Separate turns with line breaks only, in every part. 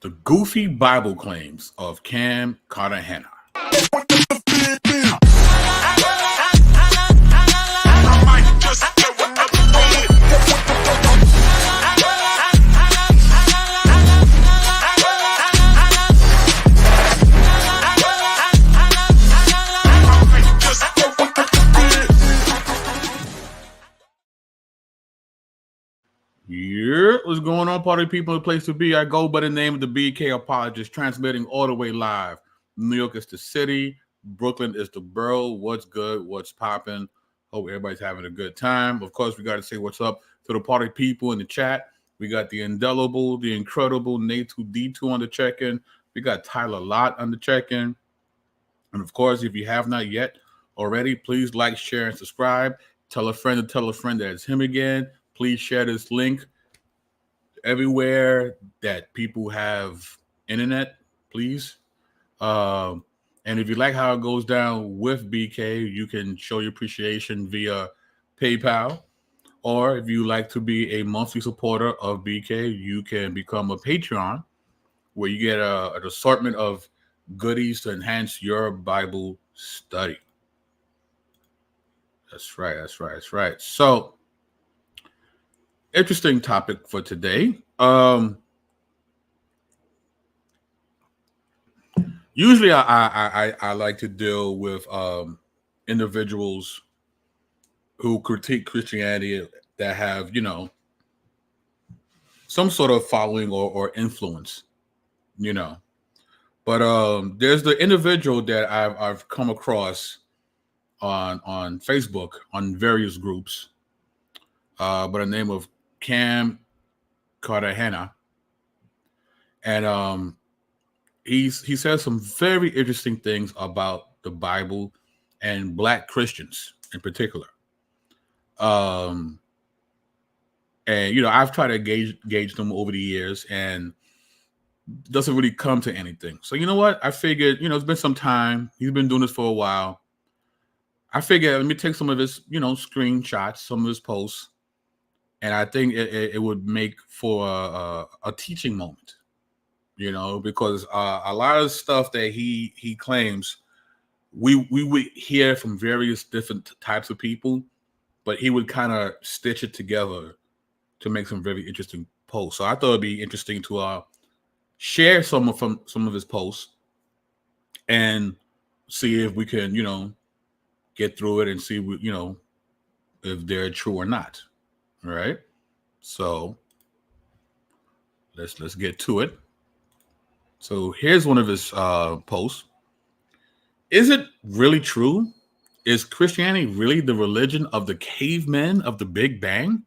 The goofy Bible claims of Cartegena. Yeah, what's going on, party people? The place to be. I go by the name of the BK Apologist, transmitting all the way live. New York is the city. Brooklyn is the borough. What's good? What's popping? Hope everybody's having a good time. Of course, we got to say what's up to the party people in the chat. We got the indelible, the incredible Nate2D2 on the check-in. We got Tyler Lott on the check-in. And of course, if you have not yet already, please like, share, and subscribe. Tell a friend that it's him again. Please share this link everywhere that people have internet, please. And if you like how it goes down with BK, you can show your appreciation via PayPal. Or if you like to be a monthly supporter of BK, you can become a Patreon, where you get an assortment of goodies to enhance your Bible study. That's right. So, interesting topic for today. Usually I like to deal with individuals who critique Christianity that have, some sort of following or influence, But there's the individual that I've come across on Facebook on various groups by the name of Cartegena, and he says some very interesting things about the Bible and Black Christians in particular. And I've tried to gauge them over the years, and doesn't really come to anything. So you know what? I figured, it's been some time. He's been doing this for a while. I figured let me take some of his, screenshots, some of his posts, and I think it would make for a teaching moment. Because a lot of stuff that he claims, we would hear from various different types of people, but he would kind of stitch it together to make some very interesting posts. So I thought it'd be interesting to share some of his posts and see if we can, get through it and see, if they're true or not. All right. So let's get to it. So here's one of his posts. Is it really true? Is Christianity really the religion of the cavemen of the Big Bang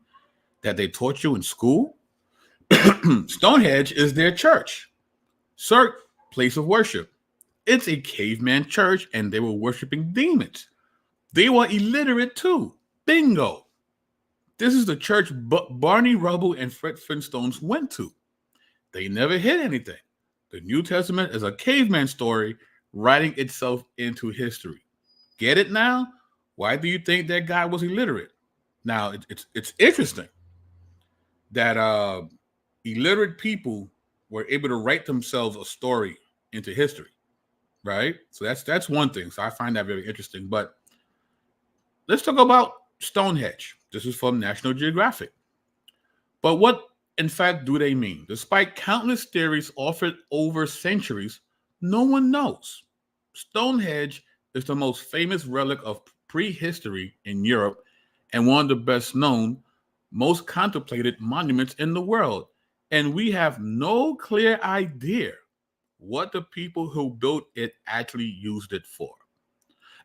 that they taught you in school? Stonehenge is their church. Cirque, place of worship. It's a caveman church, and they were worshiping demons. They were illiterate too. Bingo. This is the church Barney Rubble and Fred Flintstones went to. They never hit anything. The New Testament is a caveman story writing itself into history. Get it now? Why do you think that guy was illiterate? Now, it's interesting that illiterate people were able to write themselves a story into history, right? So that's one thing. So I find that very interesting. But let's talk about Stonehenge. This is from National Geographic. But what, in fact, do they mean? Despite countless theories offered over centuries, no one knows. Stonehenge is the most famous relic of prehistory in Europe and one of the best known, most contemplated monuments in the world. And we have no clear idea what the people who built it actually used it for.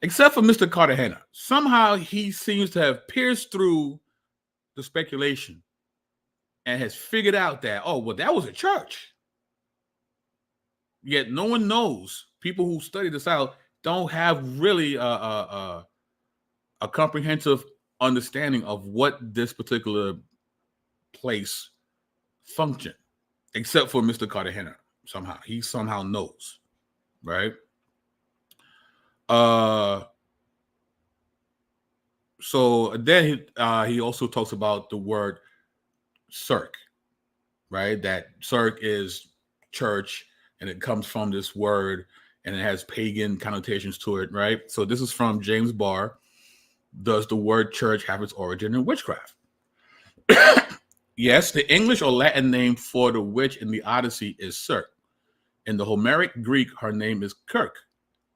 Except for Mr. Cartegena. Somehow he seems to have pierced through the speculation and has figured out that, that was a church. Yet no one knows. People who study this out don't have really a comprehensive understanding of what this particular place functioned, except for Mr. Cartegena. Somehow he somehow knows, right? So then he also talks about the word cirque, right? That cirque is church, and it comes from this word, and it has pagan connotations to it, right? So this is from James Barr. Does the word church have its origin in witchcraft? Yes, the English or Latin name for the witch in the Odyssey is Circe. In the Homeric Greek, her name is Kirk.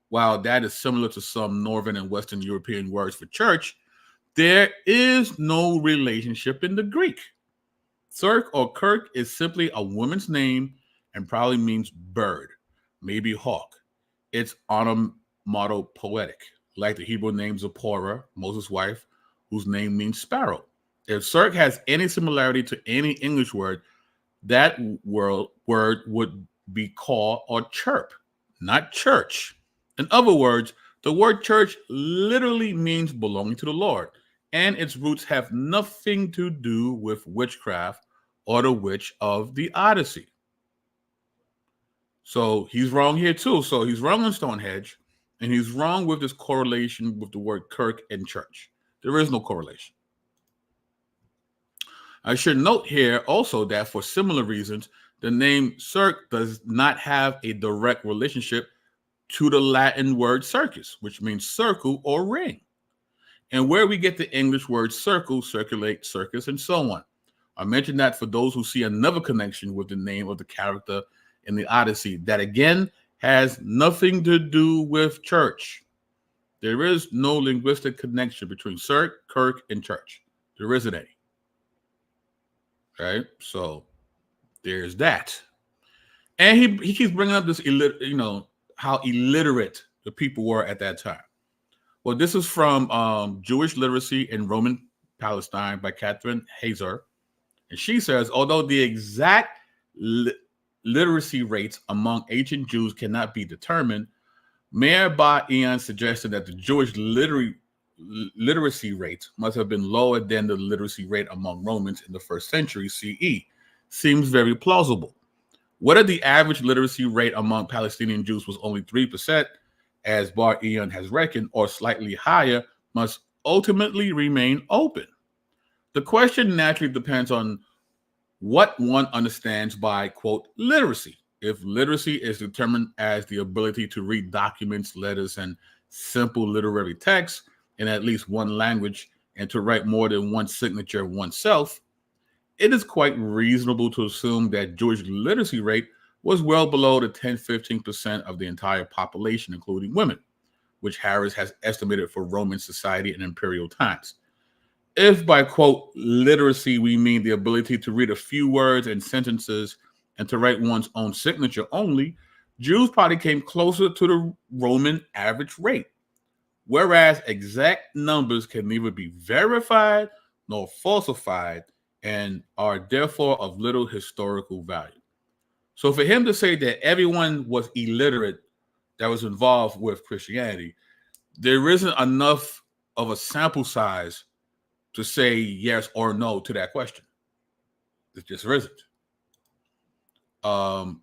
While that is similar to some Northern and Western European words for church, there is no relationship in the Greek. Circe or Kirk is simply a woman's name and probably means bird, maybe hawk. It's onomatopoetic, like the Hebrew name Zipporah, Moses' wife, whose name means sparrow. If Circe has any similarity to any English word, that word would be call or chirp, not church. In other words, the word church literally means belonging to the Lord, and its roots have nothing to do with witchcraft or the witch of the Odyssey. So he's wrong here too. So he's wrong on Stonehenge, and he's wrong with this correlation with the word Kirk and church. There is no correlation. I should note here also that for similar reasons, the name Cirque does not have a direct relationship to the Latin word circus, which means circle or ring, and where we get the English word circle, circulate, circus, and so on. I mentioned that for those who see another connection with the name of the character in the Odyssey that again has nothing to do with church. There is no linguistic connection between Cirque, Kirk, and church. There isn't any. Right? So there's that. And he keeps bringing up this, how illiterate the people were at that time. Well, this is from Jewish Literacy in Roman Palestine by Catherine Hazer. And she says, although the exact literacy rates among ancient Jews cannot be determined, Meir Bar Ian suggested that the Jewish literacy rate must have been lower than the literacy rate among Romans in the 1st century CE. Seems very plausible. Whether the average literacy rate among Palestinian Jews was only 3%, as Bar Ian has reckoned, or slightly higher, must ultimately remain open. The question naturally depends on what one understands by, quote, literacy. If literacy is determined as the ability to read documents, letters, and simple literary texts in at least one language and to write more than one signature oneself, it is quite reasonable to assume that Jewish literacy rate was well below the 10-15% of the entire population, including women, which Harris has estimated for Roman society in imperial times. If by, quote, literacy, we mean the ability to read a few words and sentences and to write one's own signature only, Jews probably came closer to the Roman average rate, whereas exact numbers can neither be verified nor falsified and are therefore of little historical value. So for him to say that everyone was illiterate that was involved with Christianity, there isn't enough of a sample size to say yes or no to that question. It just isn't.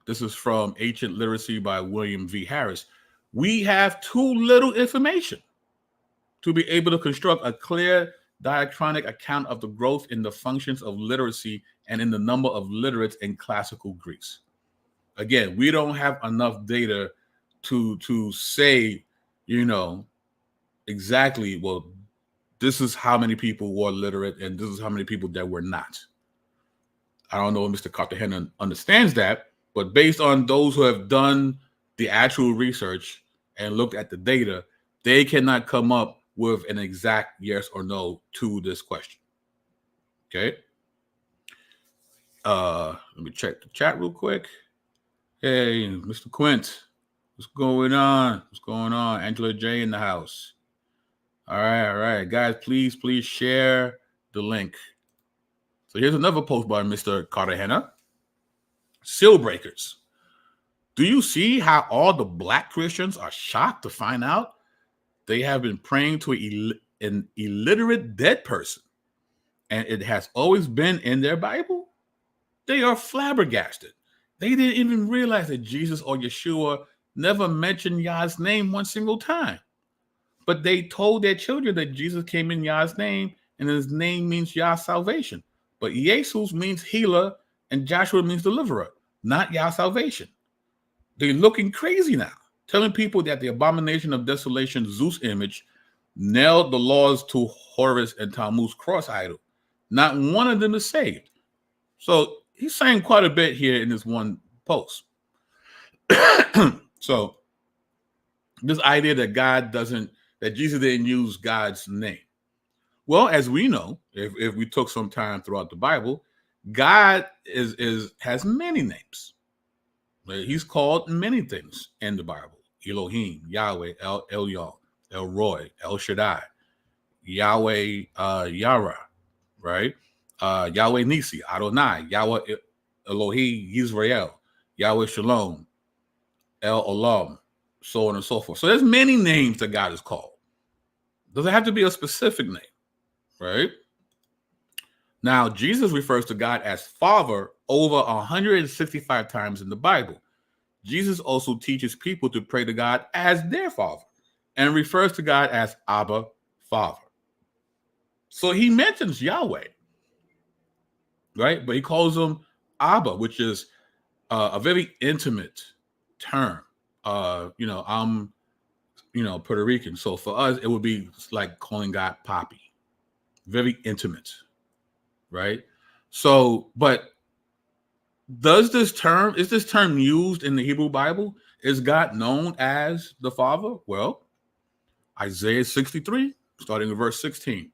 This is from Ancient Literacy by William V. Harris. We have too little information to be able to construct a clear diachronic account of the growth in the functions of literacy and in the number of literates in classical Greece. Again, we don't have enough data to say, exactly, well, this is how many people were literate and this is how many people that were not. I don't know if Mr. Cartegena understands that, but based on those who have done the actual research and looked at the data, they cannot come up with an exact yes or no to this question. Okay. Let me check the chat real quick. Hey, Mr. Quint, what's going on? What's going on? Angela J in the house. All right, guys, please share the link. So here's another post by Mr. Cartegena. Seal breakers. Do you see how all the Black Christians are shocked to find out they have been praying to an illiterate dead person, and it has always been in their Bible? They are flabbergasted. They didn't even realize that Jesus or Yeshua never mentioned Yah's name one single time. But they told their children that Jesus came in Yah's name, and his name means Yah's salvation. But Jesus means healer, and Joshua means deliverer. not Yah salvation. They're looking crazy now, telling people that the abomination of desolation Zeus image nailed the laws to Horus and Tammuz cross idol. Not one of them is saved. So he's saying quite a bit here in this one post. So this idea that that Jesus didn't use God's name. Well, as we know, if we took some time throughout the Bible, God has many names. He's called many things in the Bible: Elohim, Yahweh, El Elyon, El Roy, El Shaddai, Yahweh, Yara, right? Yahweh Nisi, Adonai, Yahweh Elohi, Yisrael, Yahweh Shalom, El Olam, so on and so forth. So there's many names that God is called. Does it have to be a specific name, right? Now, Jesus refers to God as Father over 165 times in the Bible. Jesus also teaches people to pray to God as their Father and refers to God as Abba, Father. So he mentions Yahweh, right? But he calls him Abba, which is a very intimate term. I'm Puerto Rican. So for us, it would be like calling God Papi. Very intimate, right? So, but is this term used in the Hebrew Bible? Is God known as the Father? Well, Isaiah 63, starting in verse 16.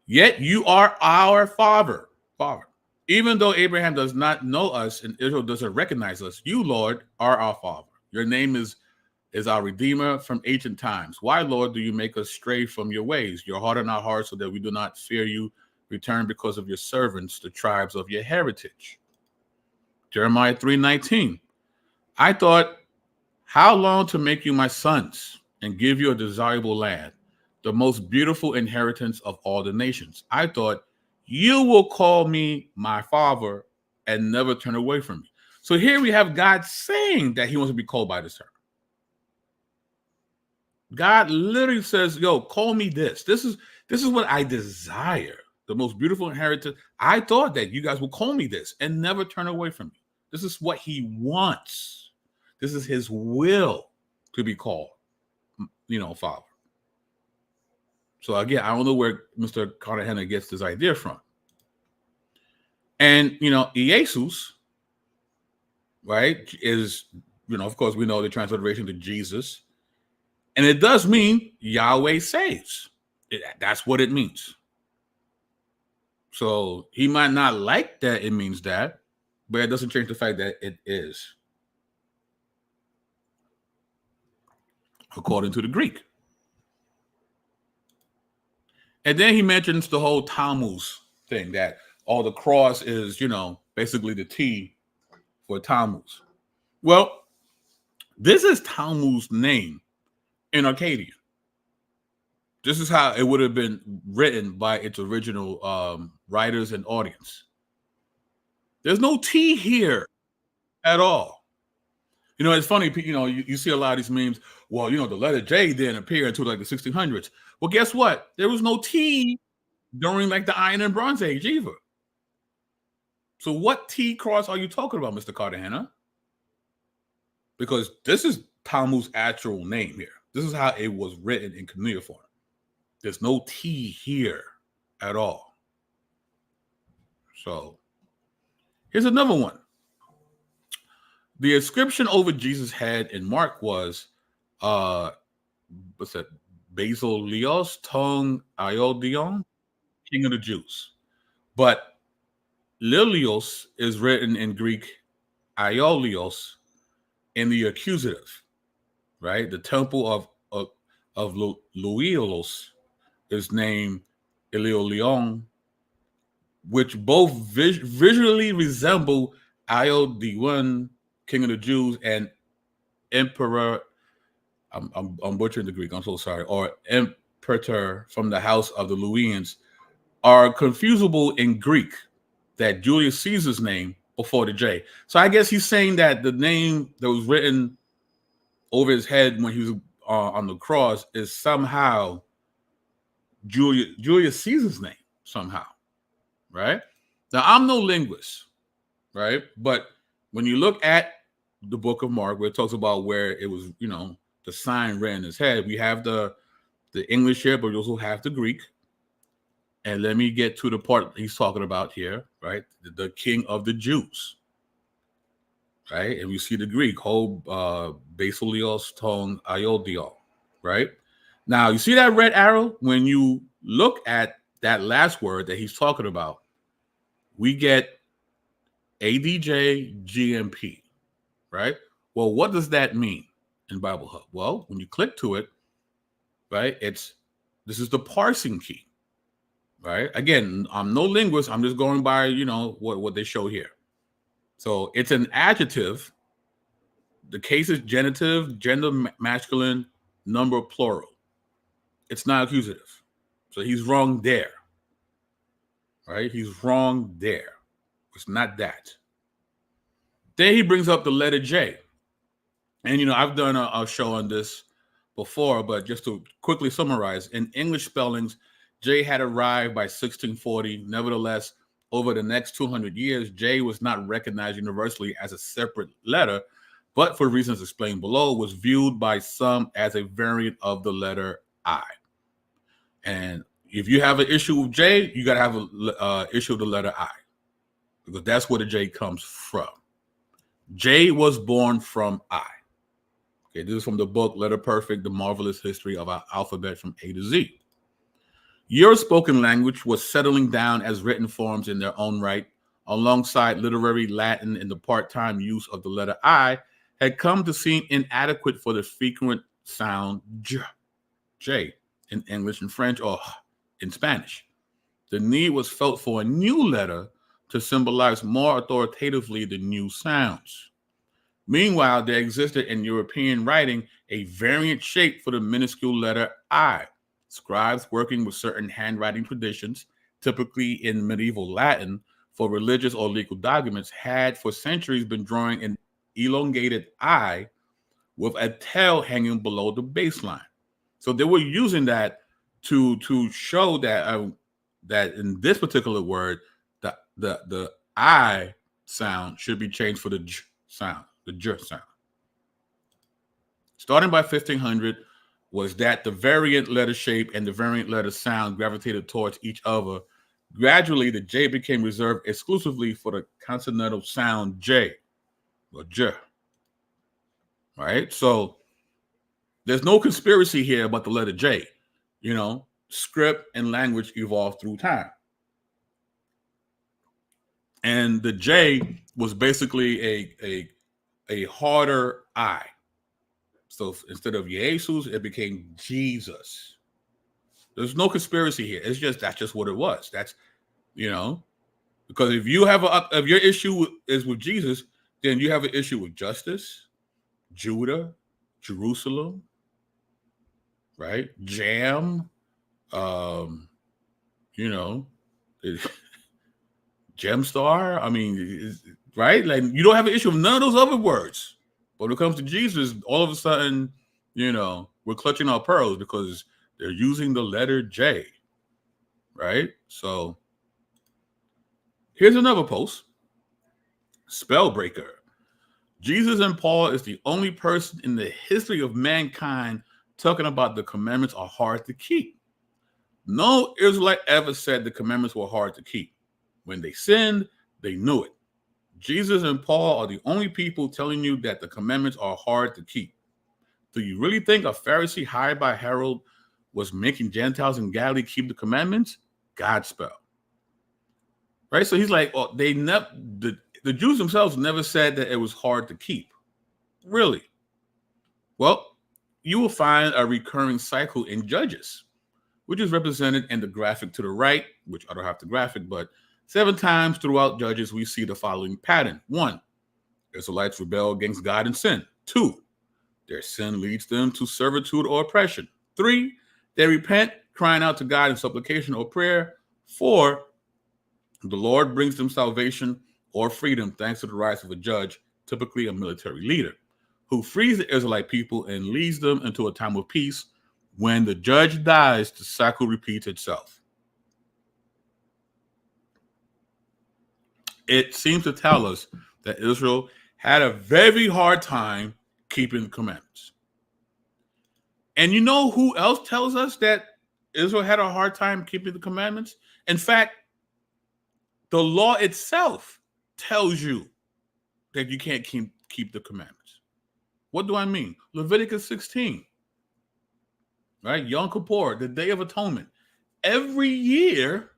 Yet you are our Father. Even though Abraham does not know us and Israel doesn't recognize us, you, Lord, are our Father. Your name is our Redeemer from ancient times. Why, Lord, do you make us stray from your ways? Your heart in our hearts so that we do not fear you. Return because of your servants, the tribes of your heritage. Jeremiah 3:19. I thought, how long to make you my sons and give you a desirable land, the most beautiful inheritance of all the nations. I thought, you will call me my Father and never turn away from me. So here we have God saying that he wants to be called by this term. God literally says, yo, call me this. This is what I desire. The most beautiful inheritance. I thought that you guys would call me this and never turn away from me. This is what he wants. This is his will to be called, Father. So again, I don't know where Mr. Cartegena gets this idea from. And, Jesus, right, is, of course, we know the transliteration to Jesus. And it does mean Yahweh saves. That's what it means. So he might not like that it means that, but it doesn't change the fact that it is, according to the Greek. And then he mentions the whole Tammuz thing, that the cross is, basically the T for Tammuz. Well, this is Tammuz's name in Akkadian. This is how it would have been written by its original writers and audience. There's no T here at all. It's funny, you see a lot of these memes. Well, the letter J didn't appear until like the 1600s. Well, guess what? There was no T during like the Iron and Bronze Age either. So what T cross are you talking about, Mr. Cartegena? Because this is Talmud's actual name here. This is how it was written in cuneiform. There's no T here at all. So here's another one. The inscription over Jesus' head in Mark was, what's that? Basileos Tong Iodion, King of the Jews. But Lilios is written in Greek Iolios in the accusative, right? The temple of Luilos is named Iliolion, which both visually resemble Iodion, King of the Jews, and Emperor. I'm butchering the Greek. I'm so sorry. Or Emperor from the house of the Luwians are confusable in Greek. That Julius Caesar's name before the J. So I guess he's saying that the name that was written over his head when he was on the cross is somehow Julius Caesar's name somehow, right? Now I'm no linguist, right? But When you look at the book of Mark, where it talks about where it was, the sign ran in his head, we have the English here, but we also have the Greek. And let me get to the part he's talking about here, right? The King of the Jews, right? And we see the Greek, ho basileos ton iodio, right? Now, you see that red arrow? When you look at that last word that he's talking about, we get ADJ GMP, right? Well, what does that mean in Bible Hub? Well, when you click to it, right, this is the parsing key, right? Again, I'm no linguist. I'm just going by, what they show here. So it's an adjective. The case is genitive, gender masculine, number plural. It's not accusative. So he's wrong there, right? He's wrong there. It's not that. Then he brings up the letter J. And, I've done a show on this before, but just to quickly summarize, in English spellings, J had arrived by 1640. Nevertheless, over the next 200 years, J was not recognized universally as a separate letter, but for reasons explained below, was viewed by some as a variant of the letter I. And if you have an issue with J, you got to have an issue with the letter I, because that's where the J comes from. J was born from I. Okay, this is from the book Letter Perfect, The Marvelous History of Our Alphabet from A to Z. Your spoken language was settling down as written forms in their own right, alongside literary Latin, and the part-time use of the letter I had come to seem inadequate for the frequent sound J in English and French, or in Spanish. The need was felt for a new letter to symbolize more authoritatively the new sounds. Meanwhile, there existed in European writing a variant shape for the minuscule letter I. Scribes working with certain handwriting traditions, typically in medieval Latin, for religious or legal documents, had for centuries been drawing an elongated I with a tail hanging below the baseline. So they were using that to show that that in this particular word, the I sound should be changed for the J sound, the J sound. Starting by 1500 was that the variant letter shape and the variant letter sound gravitated towards each other. Gradually, the J became reserved exclusively for the consonantal sound J, or J. Right? So there's no conspiracy here about the letter J. Script and language evolved through time. And the J was basically a harder I. So instead of Jesus, it became Jesus. There's no conspiracy here. That's just what it was. That's, because if you have if your issue is with Jesus, then you have an issue with justice, Judah, Jerusalem, right? Jam, Gemstar. I mean, right? Like, you don't have an issue with none of those other words. But when it comes to Jesus, all of a sudden, we're clutching our pearls because they're using the letter J, right? So here's another post. Spellbreaker. Jesus and Paul is the only person in the history of mankind talking about the commandments are hard to keep. No Israelite ever said the commandments were hard to keep. When they sinned, they knew it. Jesus and Paul are the only people telling you that the commandments are hard to keep. Do you really think a Pharisee hired by Herod was making Gentiles in Galilee keep the commandments? Godspell. Right? So he's like, the Jews themselves never said that it was hard to keep. Really? Well, you will find a recurring cycle in Judges, which is represented in the graphic to the right, which I don't have the graphic, but 7 times throughout Judges, we see the following pattern. 1, Israelites rebel against God and sin. 2, their sin leads them to servitude or oppression. 3, they repent, crying out to God in supplication or prayer. 4, the Lord brings them salvation or freedom thanks to the rise of a judge, typically a military leader, who frees the Israelite people and leads them into a time of peace. When the judge dies, the cycle repeats itself. It seems to tell us that Israel had a very hard time keeping the commandments. And you know who else tells us that Israel had a hard time keeping the commandments? In fact, the law itself tells you that you can't keep the commandments. What do I mean? Leviticus 16, right? Yom Kippur, the Day of Atonement. Every year,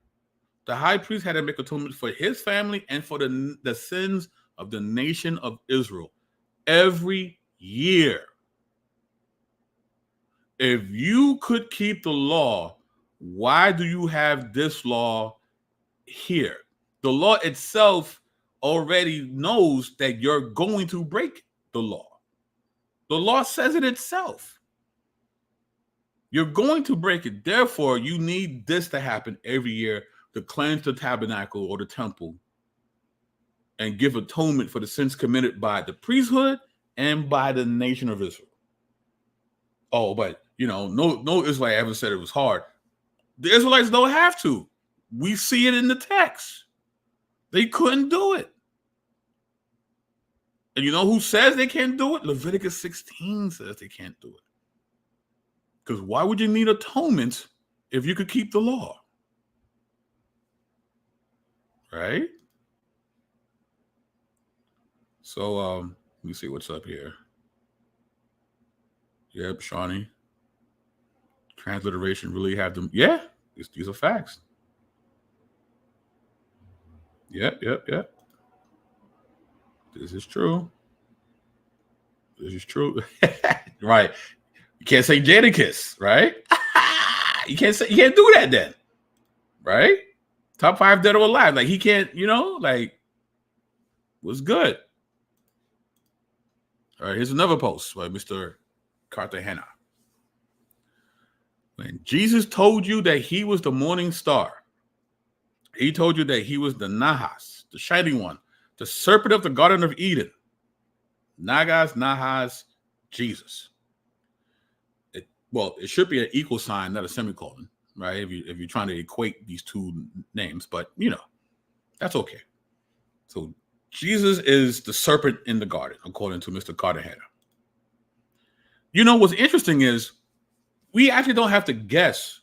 the high priest had to make atonement for his family and for the sins of the nation of Israel. Every year. If you could keep the law, why do you have this law here? The law itself already knows that you're going to break the law. The law says it itself. You're going to break it. Therefore, you need this to happen every year to cleanse the tabernacle or the temple and give atonement for the sins committed by the priesthood and by the nation of Israel. Oh, but no Israelite ever said it was hard. The Israelites don't have to. We see it in the text. They couldn't do it. And you know who says they can't do it? Leviticus 16 says they can't do it. Because why would you need atonement if you could keep the law? Right? So let me see what's up here. Yep, Shawnee. Transliteration really have them. Yeah, these are facts. Yep. This is true. Right. You can't say Jadakiss, right? you can't do that then. Right? Top 5 dead or alive. Like he can't, was good. All right, here's another post by Mr. Cartegena. When Jesus told you that he was the morning star, he told you that he was the Nahas, the shining one, the serpent of the Garden of Eden. Nahas, Jesus. It should be an equal sign, not a semicolon, right? If you're trying to equate these two names, but that's okay. So Jesus is the serpent in the garden, according to Mr. Cartegena. What's interesting is we actually don't have to guess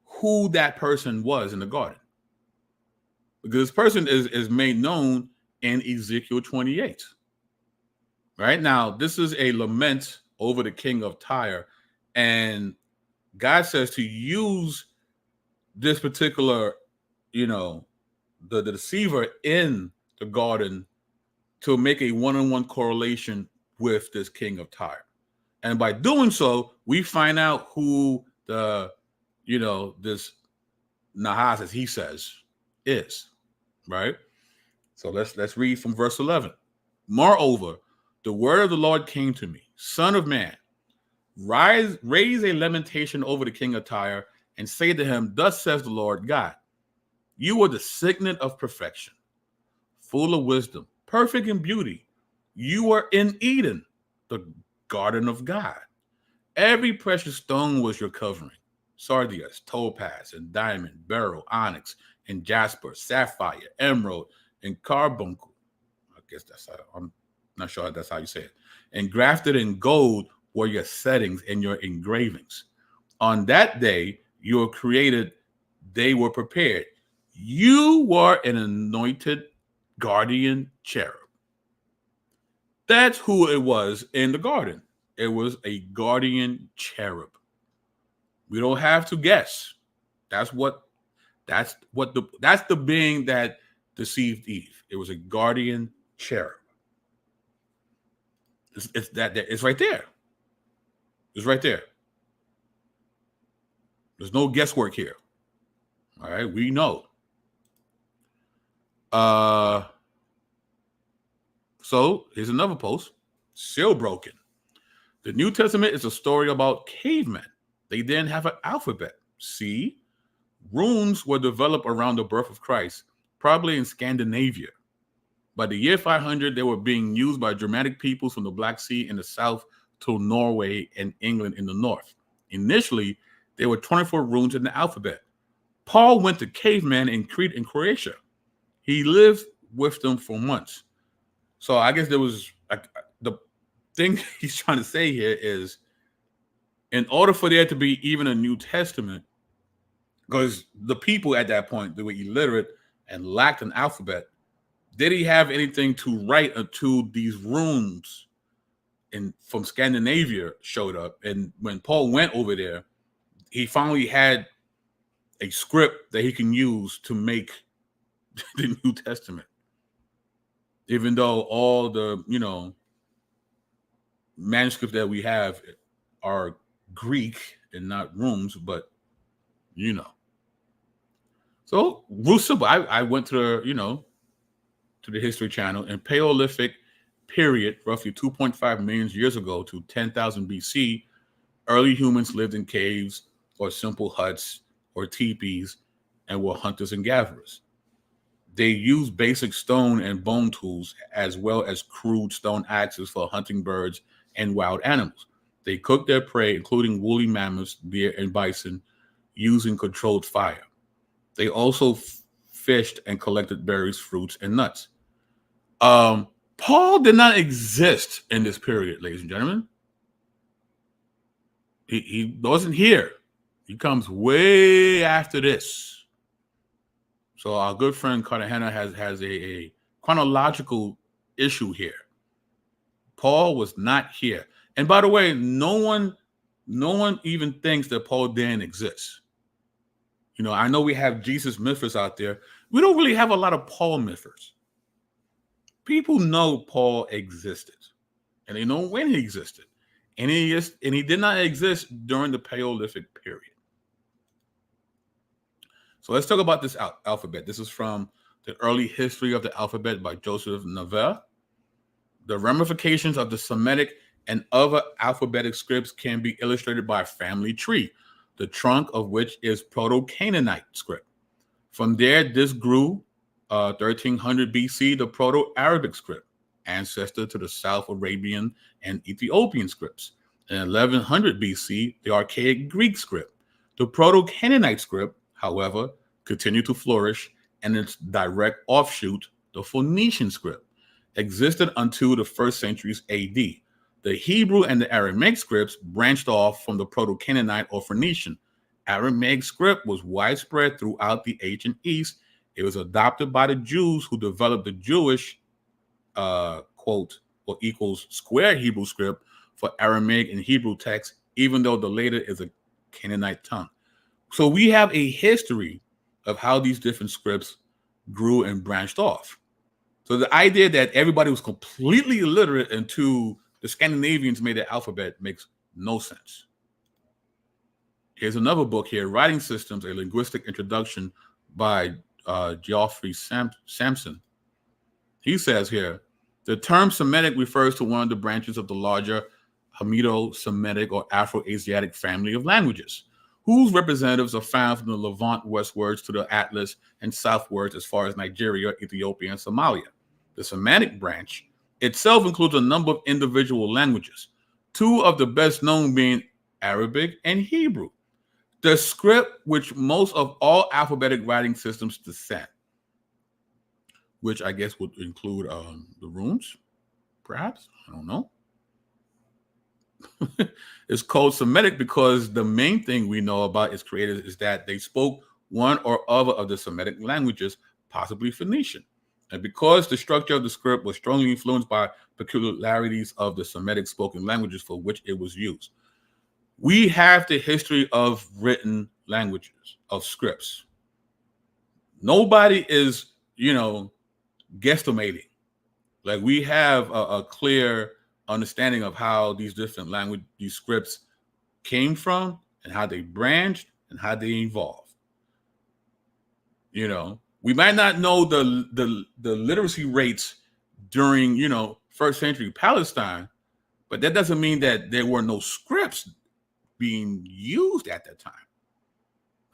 who that person was in the garden. Because this person is made known in Ezekiel 28. Right now, this is a lament over the king of Tyre. And God says to use this particular, the deceiver in the garden to make a one-on-one correlation with this king of Tyre. And by doing so, we find out who this Nahas, as he says, is. Right? So let's read from verse 11. Moreover, the word of the Lord came to me, Son of man, raise a lamentation over the king of Tyre and say to him, thus says the Lord God, you are the signet of perfection, full of wisdom, perfect in beauty. You are in Eden, the garden of God. Every precious stone was your covering, sardius, topaz, and diamond, beryl, onyx, and jasper, sapphire, emerald, and carbuncle. I guess that's how, I'm not sure that's how you say it. And grafted in gold were your settings and your engravings. On that day, you were created, they were prepared. You were an anointed guardian cherub. That's who it was in the garden. It was a guardian cherub. We don't have to guess. That's the being that deceived Eve. It was a guardian cherub. It's right there. It's right there. There's no guesswork here. All right, we know. So here's another post. Seal broken. The New Testament is a story about cavemen. They didn't have an alphabet. See, runes were developed around the birth of Christ, probably in Scandinavia. By the year 500, they were being used by Germanic peoples from the Black Sea in the south to Norway and England in the north. Initially, there were 24 runes in the alphabet. Paul went to cavemen in Crete and Croatia. He lived with them for months. So I guess there was the thing he's trying to say here is, in order for there to be even a New Testament, because the people at that point, they were illiterate and lacked an alphabet, did he have anything to write until these runes from Scandinavia showed up? And when Paul went over there, he finally had a script that he can use to make the New Testament. Even though all the, manuscripts that we have are Greek and not runes, but you know. So real simple. I went to to the History Channel, and Paleolithic period, roughly 2.5 million years ago to 10,000 BC, early humans lived in caves or simple huts or teepees and were hunters and gatherers. They used basic stone and bone tools as well as crude stone axes for hunting birds and wild animals. They cooked their prey, including woolly mammoths, deer, and bison, using controlled fire. They also fished and collected berries, fruits, and nuts. Paul did not exist in this period, ladies and gentlemen. He wasn't here. He comes way after this. So our good friend Cartegena has a chronological issue here. Paul was not here. And by the way, no one even thinks that Paul didn't exist. I know we have Jesus mythers out there. We don't really have a lot of Paul mythers. People know Paul existed, and they know when he existed, and he did not exist during the Paleolithic period. So let's talk about this alphabet. This is from The Early History of the Alphabet by Joseph Navarre. The ramifications of the Semitic and other alphabetic scripts can be illustrated by a family tree, the trunk of which is Proto-Canaanite script. From there, this grew 1300 BC, the Proto-Arabic script, ancestor to the South Arabian and Ethiopian scripts. In 1100 BC, the archaic Greek script. The Proto-Canaanite script, however, continued to flourish, and its direct offshoot, the Phoenician script, existed until the first centuries AD. The Hebrew and the Aramaic scripts branched off from the Proto-Canaanite or Phoenician. Aramaic script was widespread throughout the ancient East. It was adopted by the Jews, who developed the Jewish, quote, or equals square Hebrew script for Aramaic and Hebrew text, even though the later is a Canaanite tongue. So we have a history of how these different scripts grew and branched off. So the idea that everybody was completely illiterate until the Scandinavians made the alphabet makes no sense. Here's another book here, Writing Systems, A Linguistic Introduction by Geoffrey Sampson. He says here, the term Semitic refers to one of the branches of the larger Hamido-Semitic or Afro-Asiatic family of languages, whose representatives are found from the Levant westwards to the Atlas and southwards as far as Nigeria, Ethiopia, and Somalia. The Semitic branch itself includes a number of individual languages, two of the best known being Arabic and Hebrew, the script which most of all alphabetic writing systems descend, which I guess would include the runes, perhaps. I don't know. It's called Semitic because the main thing we know about its creators is that they spoke one or other of the Semitic languages, possibly Phoenician. And because the structure of the script was strongly influenced by peculiarities of the Semitic spoken languages for which it was used, we have the history of written languages, of scripts. Nobody is, guesstimating. Like, we have a clear understanding of how these different these scripts came from and how they branched and how they evolved. We might not know the literacy rates during, first century Palestine, but that doesn't mean that there were no scripts being used at that time.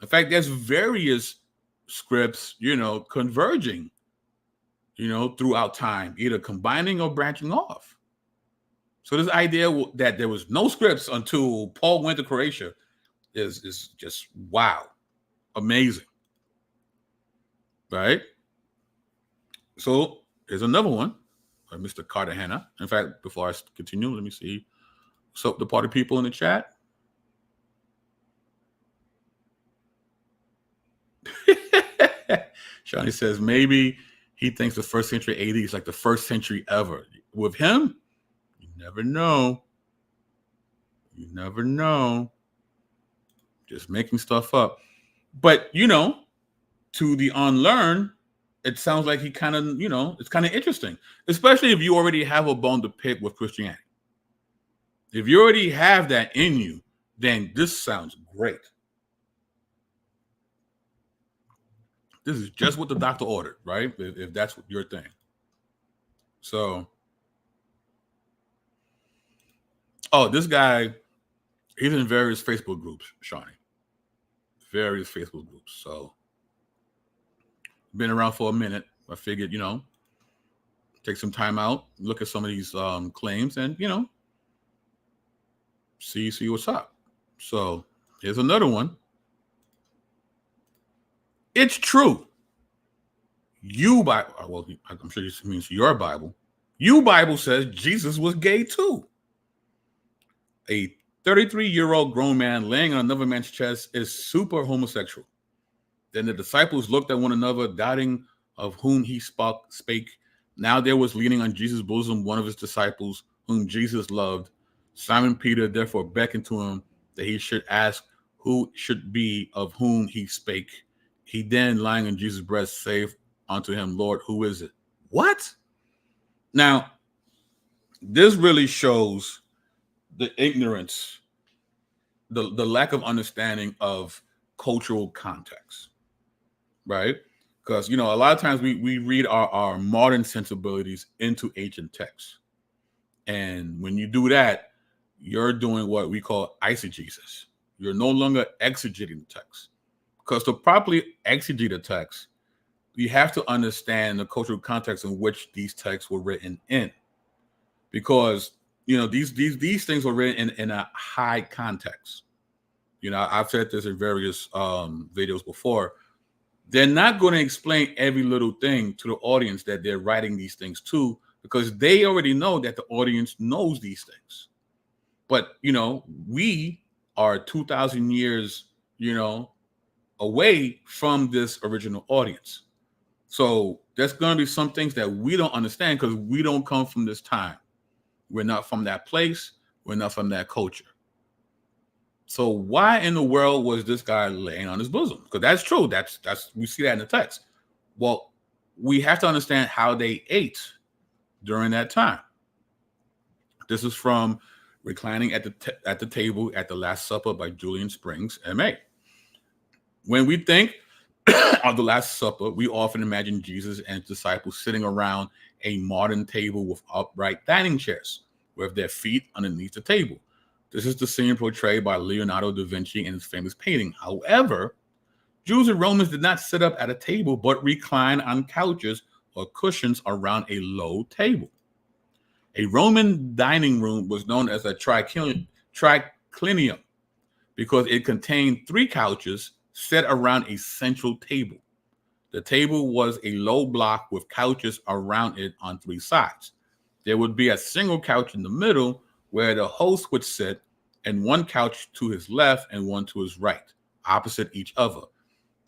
In fact, there's various scripts, converging, throughout time, either combining or branching off. So this idea that there was no scripts until Paul went to Croatia is just wow, amazing, right? So here's another one. Mr. Cartegena. In fact, before I continue, let me see. So the party people in the chat. Shawnee says maybe he thinks the first century AD is like the first century ever. With him, you never know. You never know. Just making stuff up. But, to the unlearned, it sounds like he kind of, it's kind of interesting, especially if you already have a bone to pick with Christianity. If you already have that in you, then this sounds great. This is just what the doctor ordered, right? If that's your thing. So, this guy, he's in various Facebook groups, Shawnee. Various Facebook groups. So, been around for a minute. I figured, take some time out, look at some of these claims, and see what's up. So here's another one. It's true. You Bible. Well, I'm sure this means your Bible. You Bible says Jesus was gay too. A 33-year-old grown man laying on another man's chest is super homosexual. Then the disciples looked at one another, doubting of whom he spake. Now there was leaning on Jesus' bosom one of his disciples, whom Jesus loved. Simon Peter therefore beckoned to him that he should ask who should be of whom he spake. He then, lying on Jesus' breast, saith unto him, Lord, who is it? What? Now, this really shows the ignorance, the lack of understanding of cultural context, right? Because, a lot of times we read our modern sensibilities into ancient texts. And when you do that, you're doing what we call eisegesis. You're no longer exegeting the text. Because to properly exegete a text, you have to understand the cultural context in which these texts were written in. Because, these things were written in a high context. I've said this in various videos before. They're not going to explain every little thing to the audience that they're writing these things to, because they already know that the audience knows these things. But, we are 2,000 years, away from this original audience. So there's going to be some things that we don't understand because we don't come from this time. We're not from that place. We're not from that culture. So why in the world was this guy laying on his bosom? Because that's true. That's we see that in the text. Well, we have to understand how they ate during that time. This is from Reclining at the Table at the Last Supper by Julian Springs, M.A. When we think of the Last Supper, we often imagine Jesus and his disciples sitting around a modern table with upright dining chairs, with their feet underneath the table. This is the scene portrayed by Leonardo da Vinci in his famous painting. However, Jews and Romans did not sit up at a table, but recline on couches or cushions around a low table. A Roman dining room was known as a triclinium because it contained 3 couches set around a central table. The table was a low block with couches around it on 3 sides. There would be a single couch in the middle where the host would sit, and 1 couch to his left and 1 to his right, opposite each other.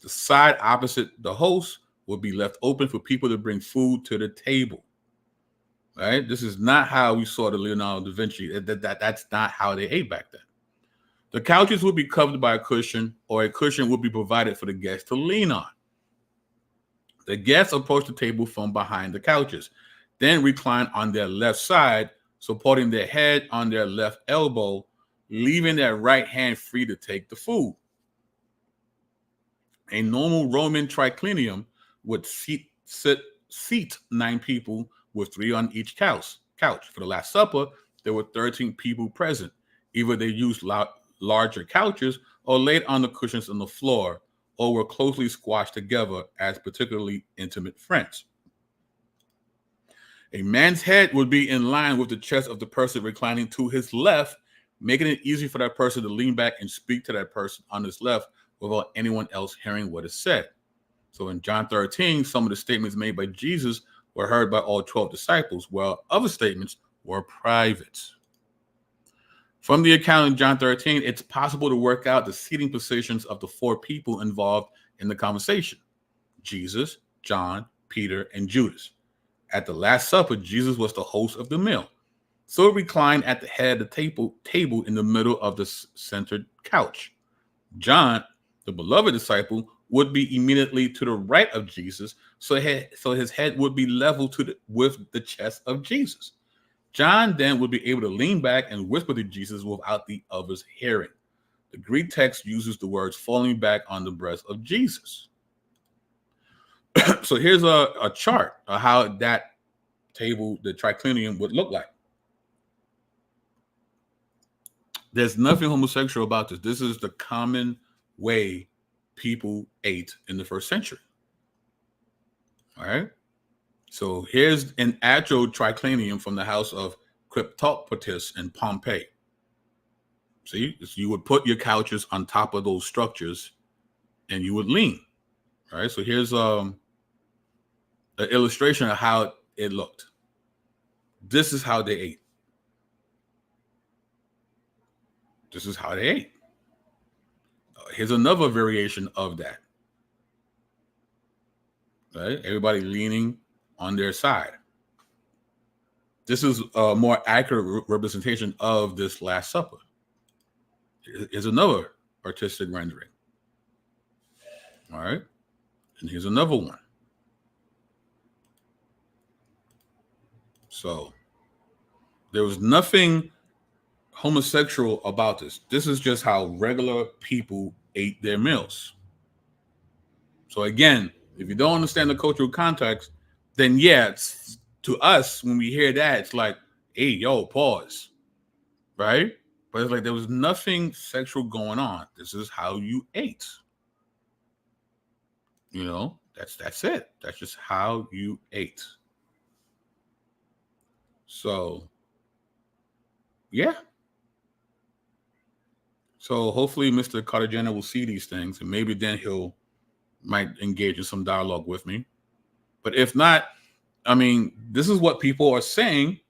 The side opposite the host would be left open for people to bring food to the table. Right? This is not how we saw the Leonardo da Vinci. That's not how they ate back then. The couches would be covered by a cushion, or a cushion would be provided for the guests to lean on. The guests approach the table from behind the couches, then recline on their left side, supporting their head on their left elbow, leaving their right hand free to take the food. A normal Roman triclinium would seat 9 people with 3 on each couch. For the Last Supper, there were 13 people present. Either they used larger couches or laid on the cushions on the floor, or were closely squashed together as particularly intimate friends. A man's head would be in line with the chest of the person reclining to his left, making it easy for that person to lean back and speak to that person on his left without anyone else hearing what is said. So in John 13, some of the statements made by Jesus were heard by all 12 disciples, while other statements were private. From the account in John 13, it's possible to work out the seating positions of the four people involved in the conversation: Jesus, John, Peter, and Judas. At the Last Supper, Jesus was the host of the meal, so he reclined at the head of the table in the middle of the centered couch. John, the beloved disciple, would be immediately to the right of Jesus, so his head would be level with the chest of Jesus. John then would be able to lean back and whisper to Jesus without the others hearing. The Greek text uses the words falling back on the breast of Jesus. So here's a chart of how that table, the triclinium, would look like. There's nothing homosexual about this. This is the common way people ate in the first century. All right. So here's an actual triclinium from the house of Cryptopatus in Pompeii. See, so you would put your couches on top of those structures and you would lean. All right. So here's an illustration of how it looked. This is how they ate. This is how they ate. Here's another variation of that. Right? Everybody leaning on their side. This is a more accurate representation of this Last Supper. Here's another artistic rendering. All right. And here's another one. So there was nothing homosexual about this. This is just how regular people ate their meals. So again, if you don't understand the cultural context, then yeah, it's, to us, when we hear that, it's like, hey, yo, pause. Right? But it's like there was nothing sexual going on. This is how you ate. You know, that's it. That's just how you ate. So, yeah. So hopefully Mr. Cartegena will see these things, and maybe then might engage in some dialogue with me. But if not, I mean, this is what people are saying.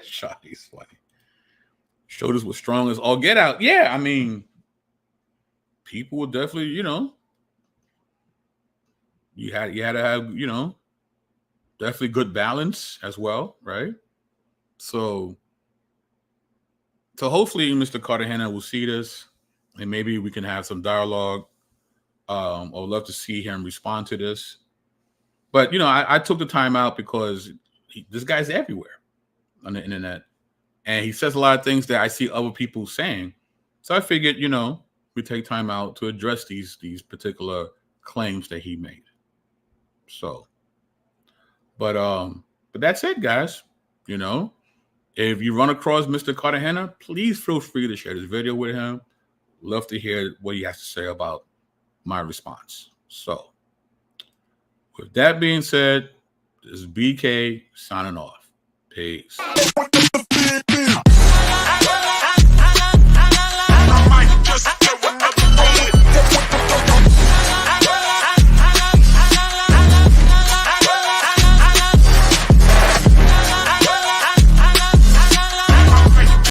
Shotty's funny. Shoulders were strong as all get out. Yeah, I mean, people will definitely, you had to have, definitely good balance as well, right? So hopefully Mr. Cartegena will see this, and maybe we can have some dialogue. I would love to see him respond to this. But, I took the time out because this guy's everywhere on the internet. And he says a lot of things that I see other people saying. So I figured, we take time out to address these particular claims that he made. So, but that's it, guys. If you run across Mr. Cartegena, please feel free to share this video with him. Love to hear what he has to say about my response. So, with that being said, this is BK signing off. Peace.